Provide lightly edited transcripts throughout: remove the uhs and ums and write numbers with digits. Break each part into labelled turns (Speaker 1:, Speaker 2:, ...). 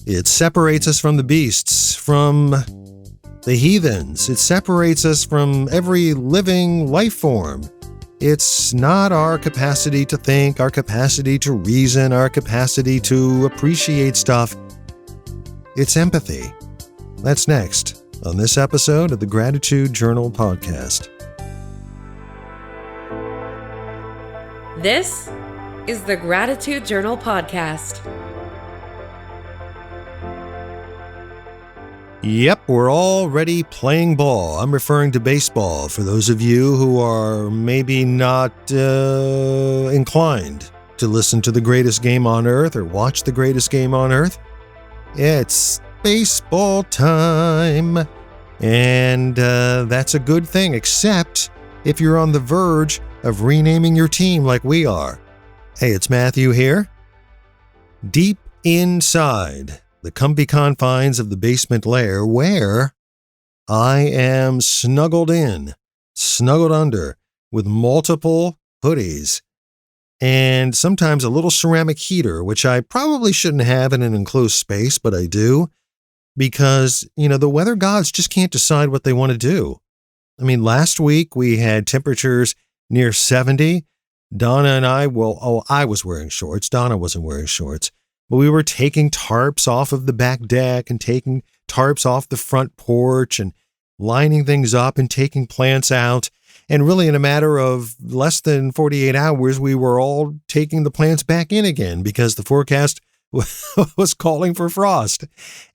Speaker 1: It separates us from the beasts, from the heathens. It separates us from every living life form. It's not our capacity to think, our capacity to reason, our capacity to appreciate stuff. It's empathy. That's next on this episode of the Gratitude Journal podcast.
Speaker 2: This is the Gratitude Journal podcast.
Speaker 1: Yep, we're already playing ball. I'm referring to baseball for those of you who are maybe not inclined to listen to the greatest game on earth or watch the greatest game on earth. It's baseball time, and that's a good thing, except if you're on the verge of renaming your team like we are. Hey, it's Matthew here. Deep inside the comfy confines of the basement lair, where I am snuggled under with multiple hoodies and sometimes a little ceramic heater, which I probably shouldn't have in an enclosed space, but I do because, the weather gods just can't decide what they want to do. I mean, last week we had temperatures near 70. Donna and I was wearing shorts. Donna wasn't wearing shorts. But we were taking tarps off of the back deck and taking tarps off the front porch and lining things up and taking plants out. And really in a matter of less than 48 hours, we were all taking the plants back in again because the forecast was calling for frost.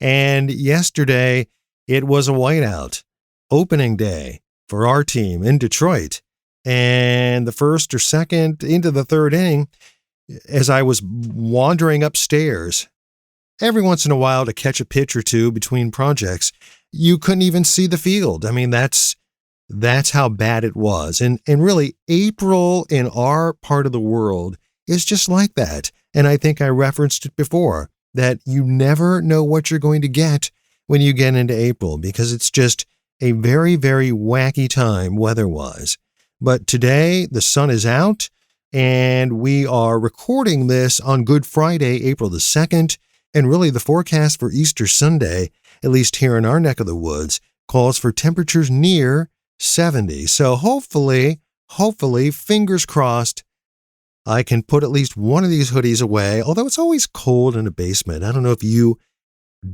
Speaker 1: And yesterday it was a whiteout, opening day for our team in Detroit. And the first or second into the third inning, as I was wandering upstairs, every once in a while to catch a pitch or two between projects, you couldn't even see the field. I mean, that's how bad it was. And really, April in our part of the world is just like that. And I think I referenced it before, that you never know what you're going to get when you get into April, because it's just a very, very wacky time weather-wise. But today, the sun is out, and we are recording this on Good Friday, April the 2nd, and really the forecast for Easter Sunday, at least here in our neck of the woods, calls for temperatures near 70. So hopefully, fingers crossed, I can put at least one of these hoodies away, although it's always cold in a basement. I don't know if you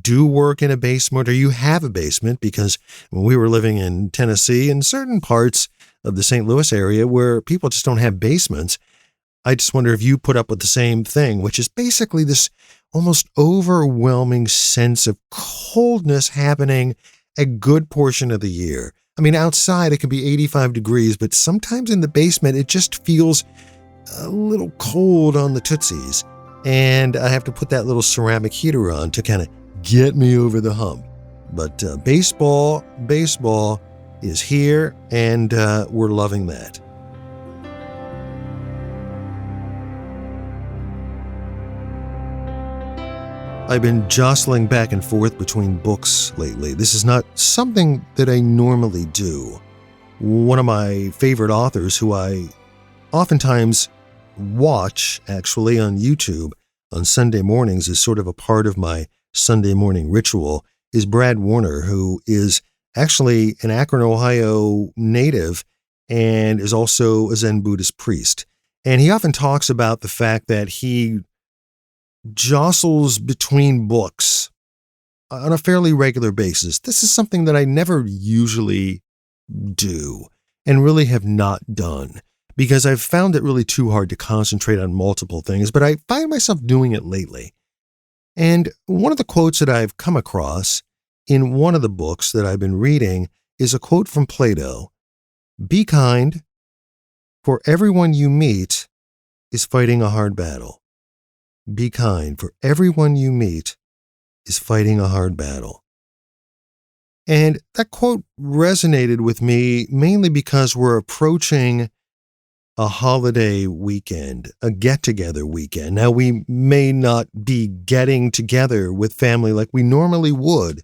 Speaker 1: do work in a basement or you have a basement, because when we were living in Tennessee, in certain parts of the St. Louis area where people just don't have basements, I just wonder if you put up with the same thing, which is basically this almost overwhelming sense of coldness happening a good portion of the year. I mean, outside it can be 85 degrees, but sometimes in the basement it just feels a little cold on the tootsies. And I have to put that little ceramic heater on to kind of get me over the hump. But baseball is here, and we're loving that. I've been jostling back and forth between books lately. This is not something that I normally do. One of my favorite authors, who I oftentimes watch actually on YouTube on Sunday mornings, is sort of a part of my Sunday morning ritual, is Brad Warner, who is actually an Akron, Ohio native and is also a Zen Buddhist priest. And he often talks about the fact that he jostles between books on a fairly regular basis. This is something that I never usually do and really have not done, because I've found it really too hard to concentrate on multiple things, but I find myself doing it lately. And one of the quotes that I've come across in one of the books that I've been reading is a quote from Plato. "Be kind, for everyone you meet is fighting a hard battle." Be kind, for everyone you meet is fighting a hard battle. And that quote resonated with me mainly because we're approaching a holiday weekend, a get-together weekend. Now, we may not be getting together with family like we normally would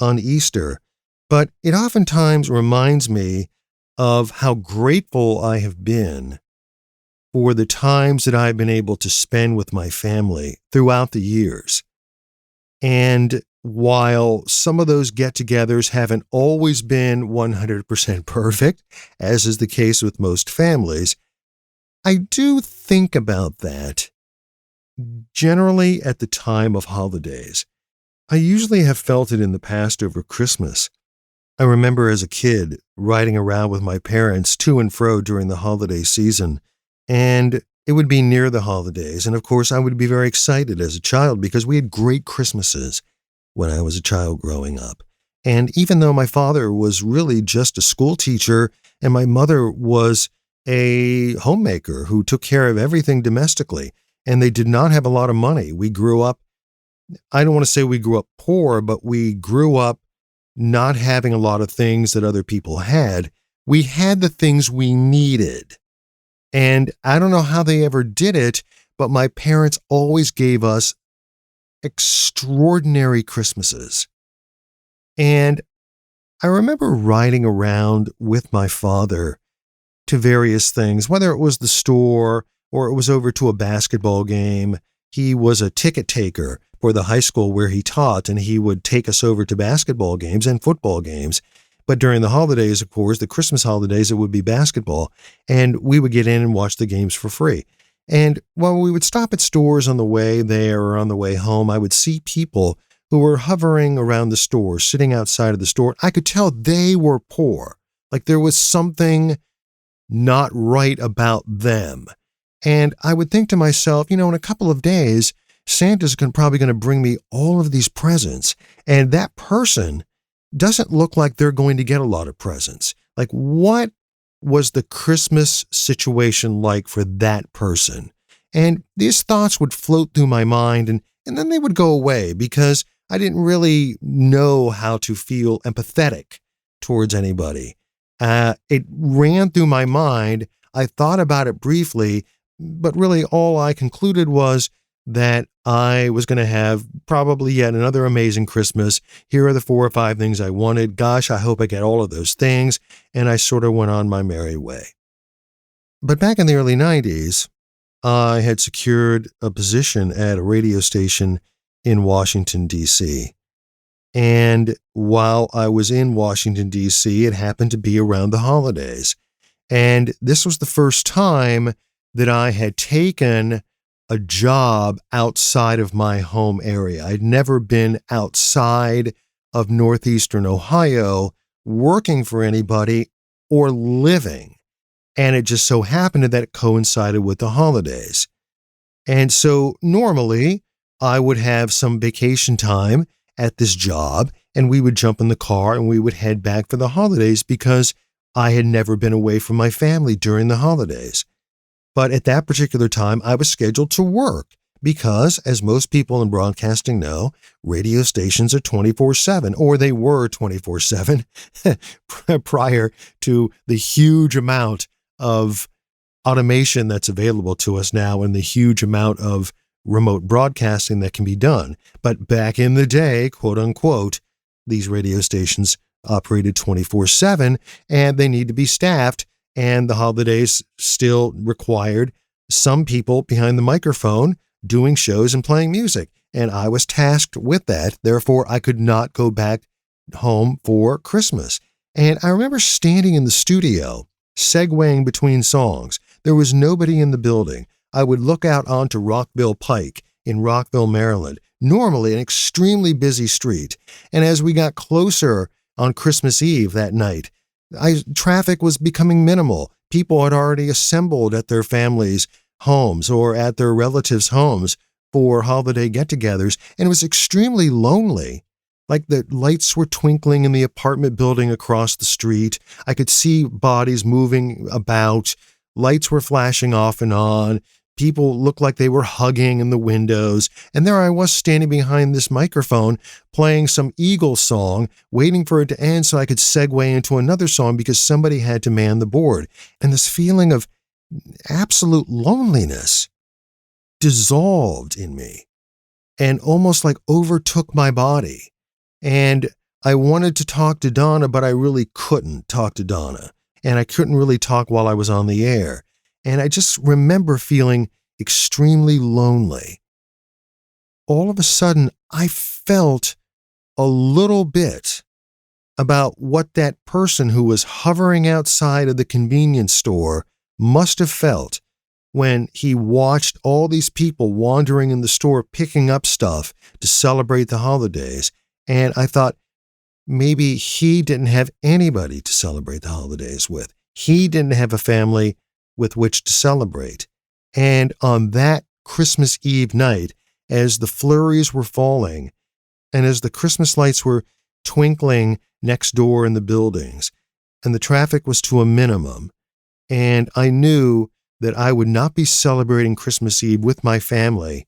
Speaker 1: on Easter, but it oftentimes reminds me of how grateful I have been for the times that I've been able to spend with my family throughout the years. And while some of those get-togethers haven't always been 100% perfect, as is the case with most families, I do think about that generally at the time of holidays. I usually have felt it in the past over Christmas. I remember as a kid riding around with my parents to and fro during the holiday season, and it would be near the holidays, and of course I would be very excited as a child because we had great Christmases when I was a child growing up. And even though my father was really just a school teacher and my mother was a homemaker who took care of everything domestically, and they did not have a lot of money. We grew up, I don't want to say we grew up poor, but we grew up not having a lot of things that other people had. We had the things we needed. And I don't know how they ever did it, but my parents always gave us extraordinary Christmases. And I remember riding around with my father to various things, whether it was the store or it was over to a basketball game. He was a ticket taker for the high school where he taught, and he would take us over to basketball games and football games. But during the holidays, of course, the Christmas holidays, it would be basketball, and we would get in and watch the games for free. And while we would stop at stores on the way there or on the way home, I would see people who were hovering around the store, sitting outside of the store. I could tell they were poor. Like there was something not right about them. And I would think to myself, in a couple of days, Santa's probably going to bring me all of these presents. And that person doesn't look like they're going to get a lot of presents. Like, what was the Christmas situation like for that person? And these thoughts would float through my mind, and then they would go away because I didn't really know how to feel empathetic towards anybody. It ran through my mind. I thought about it briefly, but really all I concluded was that I was going to have probably yet another amazing Christmas. Here are the 4 or 5 things I wanted. Gosh, I hope I get all of those things. And I sort of went on my merry way. But back in the early 90s, I had secured a position at a radio station in Washington, D.C. And while I was in Washington, D.C., it happened to be around the holidays. And this was the first time that I had taken a job outside of my home area. I'd never been outside of northeastern Ohio working for anybody or living. And it just so happened that it coincided with the holidays. And so normally I would have some vacation time at this job, and we would jump in the car and we would head back for the holidays because I had never been away from my family during the holidays. But at that particular time, I was scheduled to work because, as most people in broadcasting know, radio stations are 24/7, or they were 24/7 prior to the huge amount of automation that's available to us now and the huge amount of remote broadcasting that can be done. But back in the day, quote unquote, these radio stations operated 24/7 and they need to be staffed. And the holidays still required some people behind the microphone doing shows and playing music. And I was tasked with that. Therefore, I could not go back home for Christmas. And I remember standing in the studio, segueing between songs. There was nobody in the building. I would look out onto Rockville Pike in Rockville, Maryland, normally an extremely busy street. And as we got closer on Christmas Eve that night, traffic was becoming minimal. People had already assembled at their families' homes or at their relatives' homes for holiday get-togethers, and it was extremely lonely. Like the lights were twinkling in the apartment building across the street. I could see bodies moving about. Lights were flashing off and on. People looked like they were hugging in the windows. And there I was standing behind this microphone playing some Eagles song, waiting for it to end so I could segue into another song because somebody had to man the board. And this feeling of absolute loneliness dissolved in me and almost like overtook my body. And I wanted to talk to Donna, but I really couldn't talk to Donna. And I couldn't really talk while I was on the air. And I just remember feeling extremely lonely. All of a sudden, I felt a little bit about what that person who was hovering outside of the convenience store must have felt when he watched all these people wandering in the store picking up stuff to celebrate the holidays. And I thought, maybe he didn't have anybody to celebrate the holidays with. He didn't have a family with which to celebrate. And on that Christmas Eve night, as the flurries were falling, and as the Christmas lights were twinkling next door in the buildings, and the traffic was to a minimum, and I knew that I would not be celebrating Christmas Eve with my family,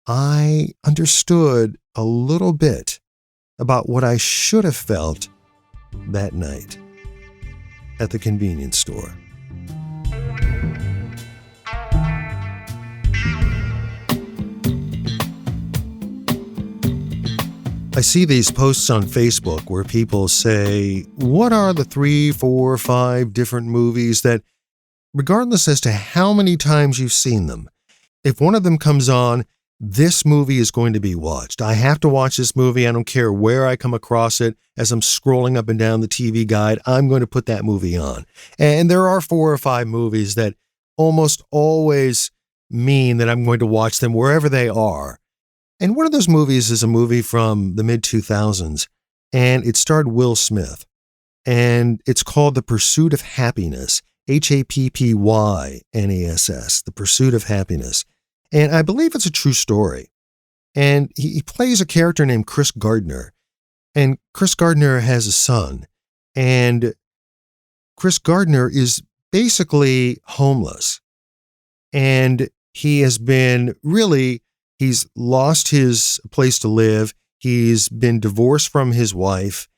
Speaker 1: I understood a little bit about what I should have felt that night at the convenience store. I see these posts on Facebook where people say, what are the 3, 4, 5 different movies that, regardless as to how many times you've seen them, if one of them comes on, this movie is going to be watched. I have to watch this movie. I don't care where I come across it. As I'm scrolling up and down the TV guide, I'm going to put that movie on. And there are 4 or 5 movies that almost always mean that I'm going to watch them wherever they are. And one of those movies is a movie from the mid-2000s, and it starred Will Smith. And it's called The Pursuit of Happiness, Happynass, The Pursuit of Happiness. And I believe it's a true story. And he plays a character named Chris Gardner. And Chris Gardner has a son. And Chris Gardner is basically homeless. And he has been he's lost his place to live. He's been divorced from his wife.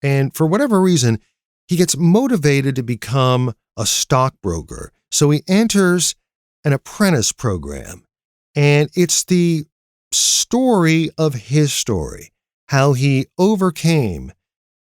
Speaker 1: And for whatever reason, he gets motivated to become a stockbroker. So he enters an apprentice program. And it's the story of his story, how he overcame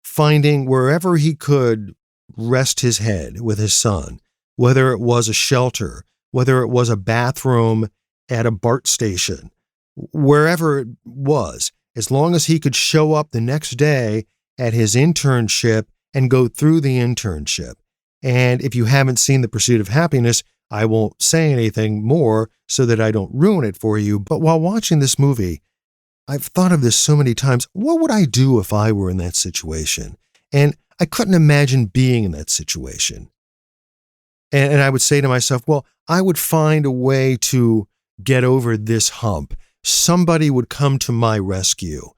Speaker 1: finding wherever he could rest his head with his son, whether it was a shelter, whether it was a bathroom at a BART station, wherever it was, as long as he could show up the next day at his internship and go through the internship. And if you haven't seen The Pursuit of Happiness, I won't say anything more so that I don't ruin it for you. But while watching this movie, I've thought of this so many times. What would I do if I were in that situation? And I couldn't imagine being in that situation. And I would say to myself, well, I would find a way to get over this hump. Somebody would come to my rescue.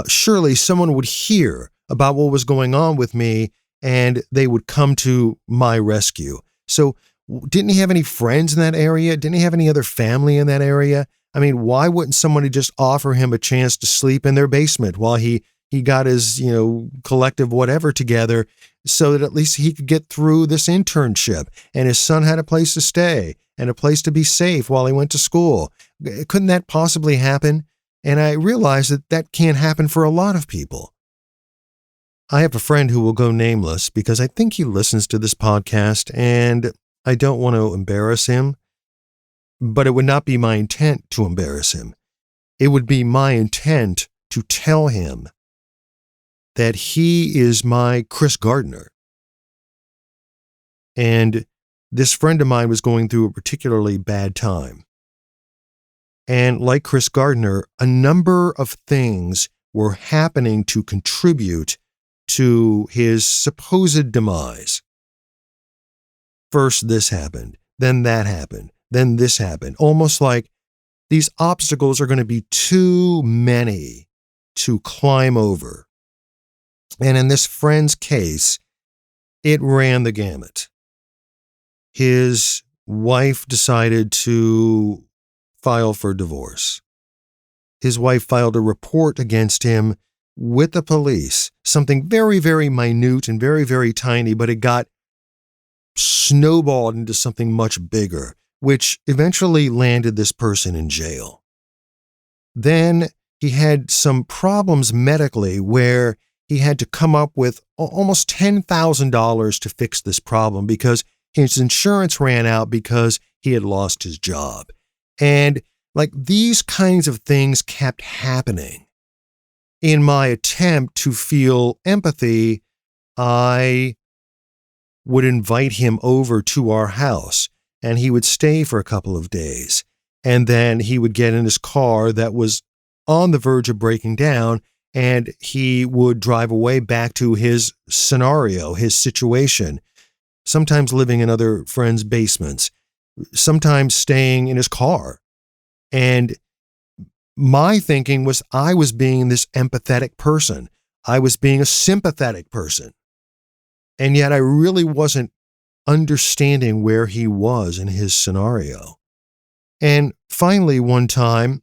Speaker 1: Surely someone would hear about what was going on with me and they would come to my rescue. So didn't he have any friends in that area? Didn't he have any other family in that area? I mean, why wouldn't somebody just offer him a chance to sleep in their basement while he got his, collective whatever together so that at least he could get through this internship and his son had a place to stay and a place to be safe while he went to school? Couldn't that possibly happen? And I realized that that can't happen for a lot of people. I have a friend who will go nameless because I think he listens to this podcast and I don't want to embarrass him, but it would not be my intent to embarrass him. It would be my intent to tell him that he is my Chris Gardner. And this friend of mine was going through a particularly bad time. And like Chris Gardner, a number of things were happening to contribute to his supposed demise. First, this happened, then that happened, then this happened. Almost like these obstacles are going to be too many to climb over. And in this friend's case, it ran the gamut. His wife decided to file for divorce. His wife filed a report against him with the police, something very, very minute and very, very tiny, but it got snowballed into something much bigger, which eventually landed this person in jail. Then he had some problems medically where he had to come up with almost $10,000 to fix this problem because His insurance ran out because he had lost his job. And like these kinds of things kept happening. In my attempt to feel empathy, I would invite him over to our house, and he would stay for a couple of days. And then he would get in his car that was on the verge of breaking down, and he would drive away back to his scenario, his situation, sometimes living in other friends' basements, sometimes staying in his car. And my thinking was I was being this empathetic person. I was being a sympathetic person. And yet I really wasn't understanding where he was in his scenario. And finally, one time,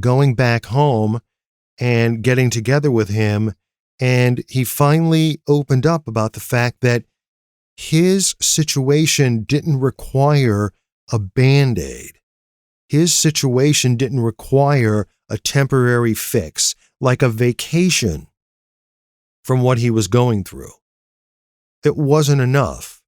Speaker 1: going back home and getting together with him, and he finally opened up about the fact that his situation didn't require a Band-Aid. His situation didn't require a temporary fix, like a vacation from what he was going through. It wasn't enough,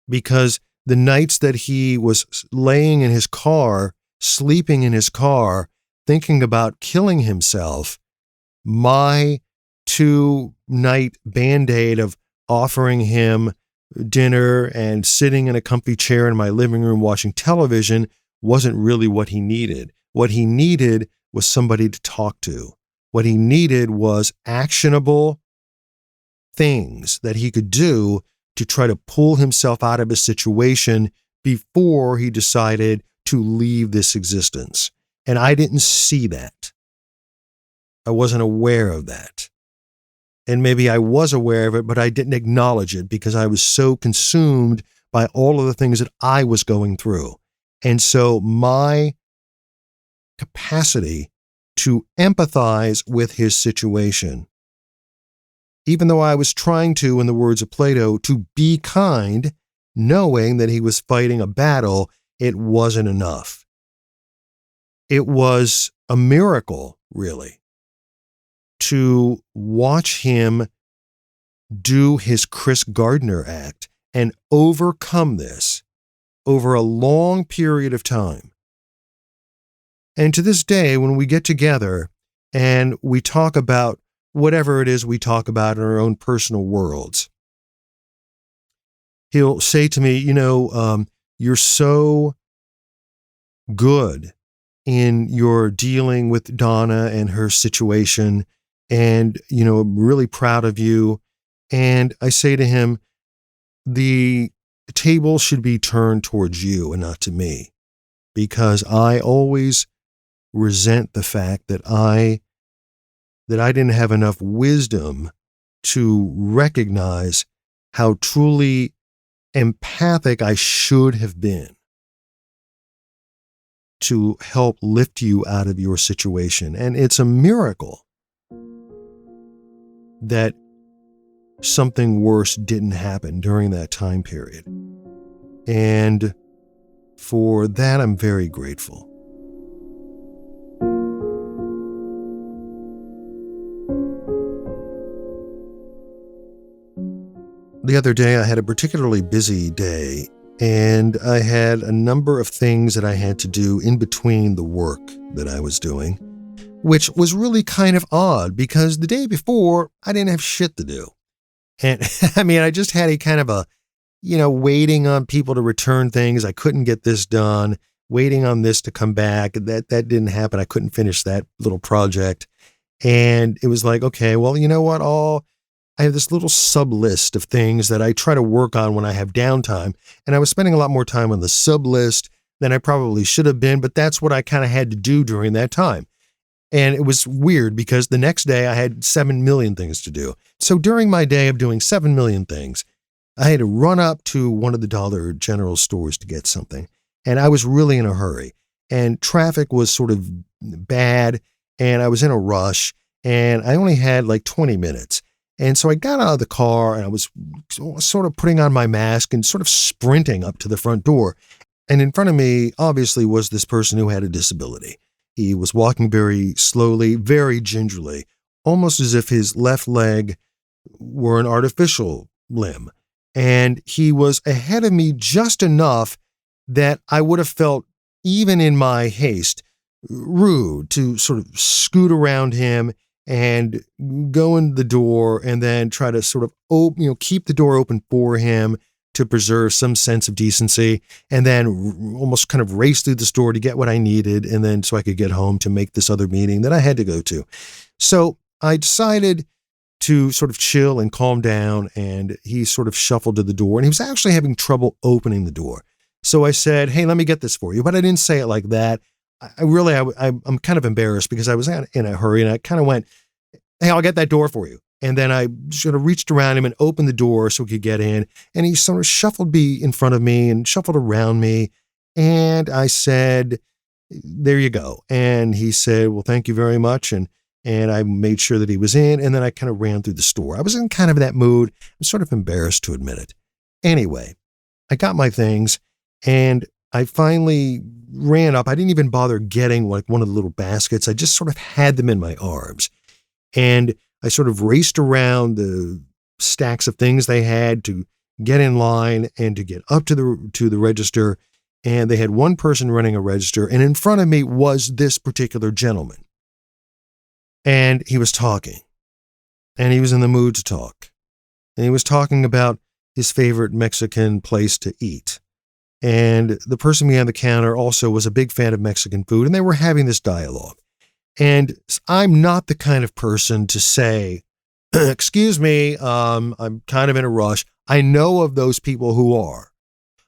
Speaker 1: because the nights that he was laying in his car, sleeping in his car, thinking about killing himself, my 2-night Band-Aid of offering him dinner and sitting in a comfy chair in my living room watching television wasn't really what he needed. What he needed was somebody to talk to. What he needed was actionable things that he could do to try to pull himself out of his situation before he decided to leave this existence. And I didn't see that. I wasn't aware of that. And maybe I was aware of it, but I didn't acknowledge it because I was so consumed by all of the things that I was going through. And so my capacity to empathize with his situation, even though I was trying to, in the words of Plato, to be kind, knowing that he was fighting a battle, it wasn't enough. It was a miracle, really, to watch him do his Chris Gardner act and overcome this over a long period of time. And to this day, when we get together and we talk about whatever it is we talk about in our own personal worlds, he'll say to me, you're so good in your dealing with Donna and her situation, and, I'm really proud of you. And I say to him, the table should be turned towards you and not to me, because I always resent the fact that I didn't have enough wisdom to recognize how truly empathic I should have been to help lift you out of your situation. And it's a miracle that something worse didn't happen during that time period. And for that, I'm very grateful. The other day, I had a particularly busy day, and I had a number of things that I had to do in between the work that I was doing, which was really kind of odd because the day before, I didn't have shit to do. And I just had a kind of a, waiting on people to return things. I couldn't get this done, waiting on this to come back. That didn't happen. I couldn't finish that little project. And it was like, okay, well, you know what? I have this little sub list of things that I try to work on when I have downtime. And I was spending a lot more time on the sub list than I probably should have been, but that's what I kind of had to do during that time. And it was weird because the next day I had 7 million things to do. So during my day of doing 7 million things, I had to run up to one of the Dollar General stores to get something. And I was really in a hurry. And traffic was sort of bad. And I was in a rush. And I only had like 20 minutes. And so I got out of the car and I was sort of putting on my mask and sort of sprinting up to the front door. And in front of me, obviously, was this person who had a disability. He was walking very slowly, very gingerly, almost as if his left leg were an artificial limb. And he was ahead of me just enough that I would have felt, even in my haste, rude to sort of scoot around him and go in the door and then try to sort of keep the door open for him to preserve some sense of decency, and then almost kind of race through the store to get what I needed, and then so I could get home to make this other meeting that I had to go to. So I decided to sort of chill and calm down, and he sort of shuffled to the door, and he was actually having trouble opening the door. So I said, "Hey, let me get this for you." But I didn't say it like that. I'm kind of embarrassed because I was in a hurry, and I kind of went, "Hey, I'll get that door for you." And then I sort of reached around him and opened the door so he could get in. And he sort of shuffled in front of me and shuffled around me. And I said, "There you go." And he said, "Well, thank you very much." And I made sure that he was in. And then I kind of ran through the store. I was in kind of that mood. I'm sort of embarrassed to admit it. Anyway, I got my things and I finally ran up. I didn't even bother getting like one of the little baskets. I just sort of had them in my arms. And I sort of raced around the stacks of things they had to get in line and to get up to the register. And they had one person running a register, and in front of me was this particular gentleman. And he was talking, and he was in the mood to talk. And he was talking about his favorite Mexican place to eat. And the person behind the counter also was a big fan of Mexican food, and they were having this dialogue. And I'm not the kind of person to say, "Excuse me, I'm kind of in a rush." I know of those people who are.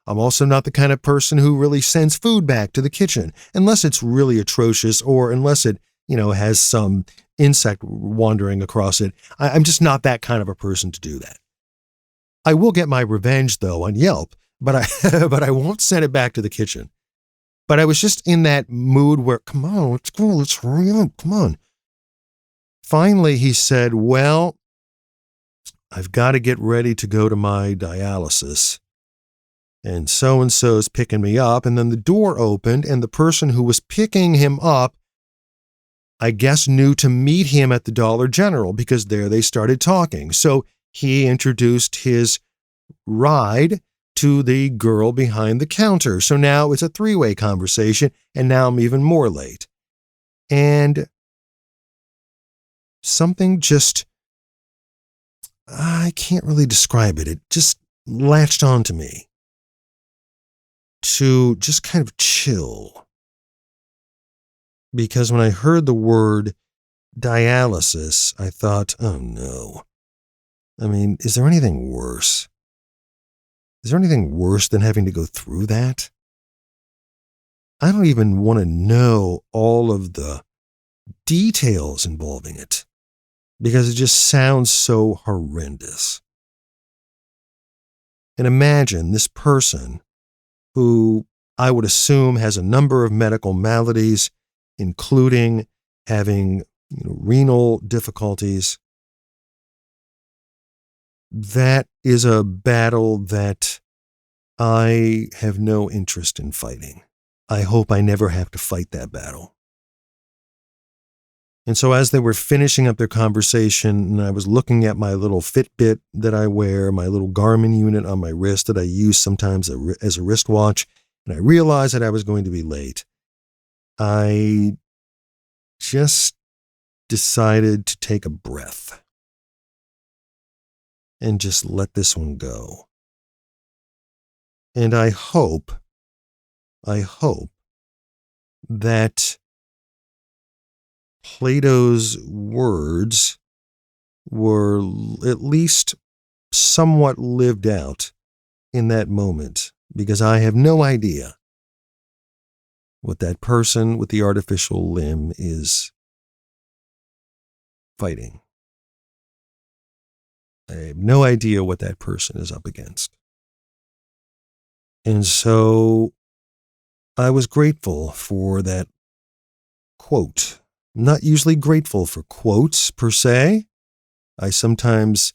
Speaker 1: I'm also not the kind of person who really sends food back to the kitchen, unless it's really atrocious or unless it, has some insect wandering across it. I'm just not that kind of a person to do that. I will get my revenge, though, on Yelp, but I won't send it back to the kitchen. But I was just in that mood where, come on, let's go, let's hurry up, come on. Finally, he said, "Well, I've got to get ready to go to my dialysis. And so-and-so's picking me up." And then the door opened, and the person who was picking him up, I guess, knew to meet him at the Dollar General, because there they started talking. So he introduced his ride to the girl behind the counter. So now it's a three-way conversation, and now I'm even more late. And something just, I can't really describe it. It just latched onto me to just kind of chill. Because when I heard the word dialysis, I thought, oh no. I mean, is there anything worse? Is there anything worse than having to go through that? I don't even want to know all of the details involving it, because it just sounds so horrendous. And imagine this person who I would assume has a number of medical maladies, including having renal difficulties. That is a battle that I have no interest in fighting. I hope I never have to fight that battle. And so as they were finishing up their conversation, and I was looking at my little Fitbit that I wear, my little Garmin unit on my wrist that I use sometimes as a wristwatch, and I realized that I was going to be late, I just decided to take a breath and just let this one go. And I hope that Plato's words were at least somewhat lived out in that moment, because I have no idea what that person with the artificial limb is fighting. I have no idea what that person is up against. And so I was grateful for that quote. I'm not usually grateful for quotes per se. I sometimes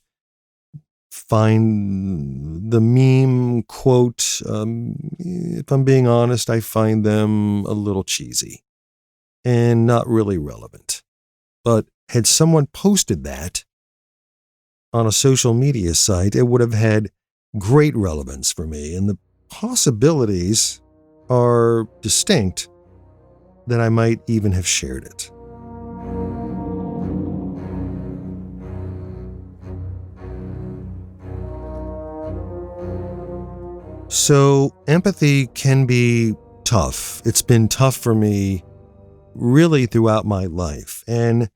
Speaker 1: find the meme quote, if I'm being honest, I find them a little cheesy and not really relevant. But had someone posted that on a social media site, it would have had great relevance for me, and the possibilities are distinct that I might even have shared it. So, empathy can be tough. It's been tough for me really throughout my life. And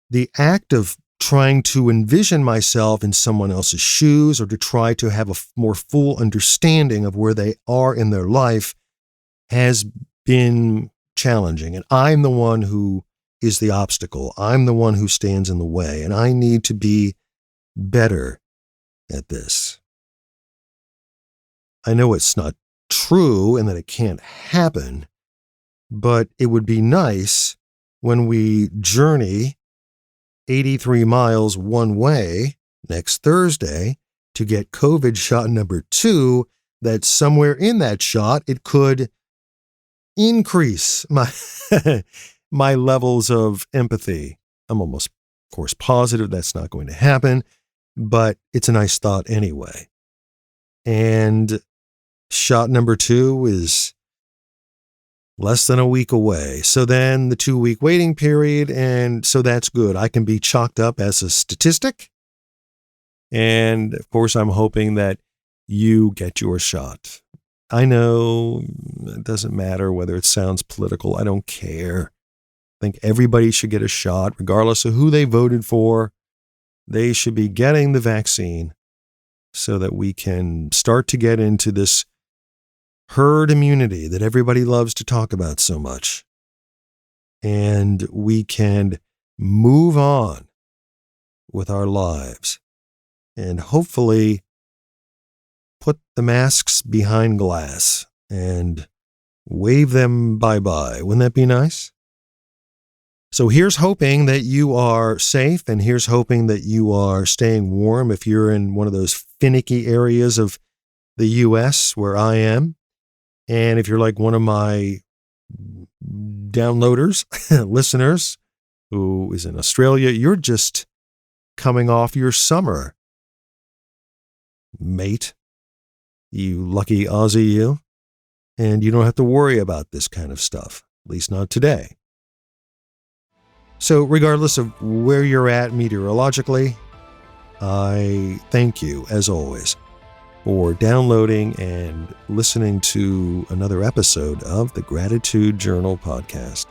Speaker 1: the act of trying to envision myself in someone else's shoes, or to try to have a more full understanding of where they are in their life, has been challenging. And I'm the one who is the obstacle. I'm the one who stands in the way. And I need to be better at this. I know it's not true and that it can't happen, but it would be nice when we journey 83 miles one way next Thursday to get COVID shot number 2, that somewhere in that shot it could increase my my levels of empathy. I'm almost, of course, positive that's not going to happen, but it's a nice thought anyway. And shot number 2 is less than a week away. So then the 2-week waiting period, and so that's good. I can be chalked up as a statistic. And of course, I'm hoping that you get your shot. I know it doesn't matter whether it sounds political. I don't care. I think everybody should get a shot, regardless of who they voted for. They should be getting the vaccine so that we can start to get into this herd immunity that everybody loves to talk about so much. And we can move on with our lives and hopefully put the masks behind glass and wave them bye-bye. Wouldn't that be nice? So here's hoping that you are safe, and here's hoping that you are staying warm if you're in one of those finicky areas of the U.S. where I am. And if you're like one of my downloaders, listeners, who is in Australia, you're just coming off your summer, mate. You lucky Aussie, you. And you don't have to worry about this kind of stuff, at least not today. So regardless of where you're at meteorologically, I thank you, as always, for downloading and listening to another episode of the Gratitude Journal podcast.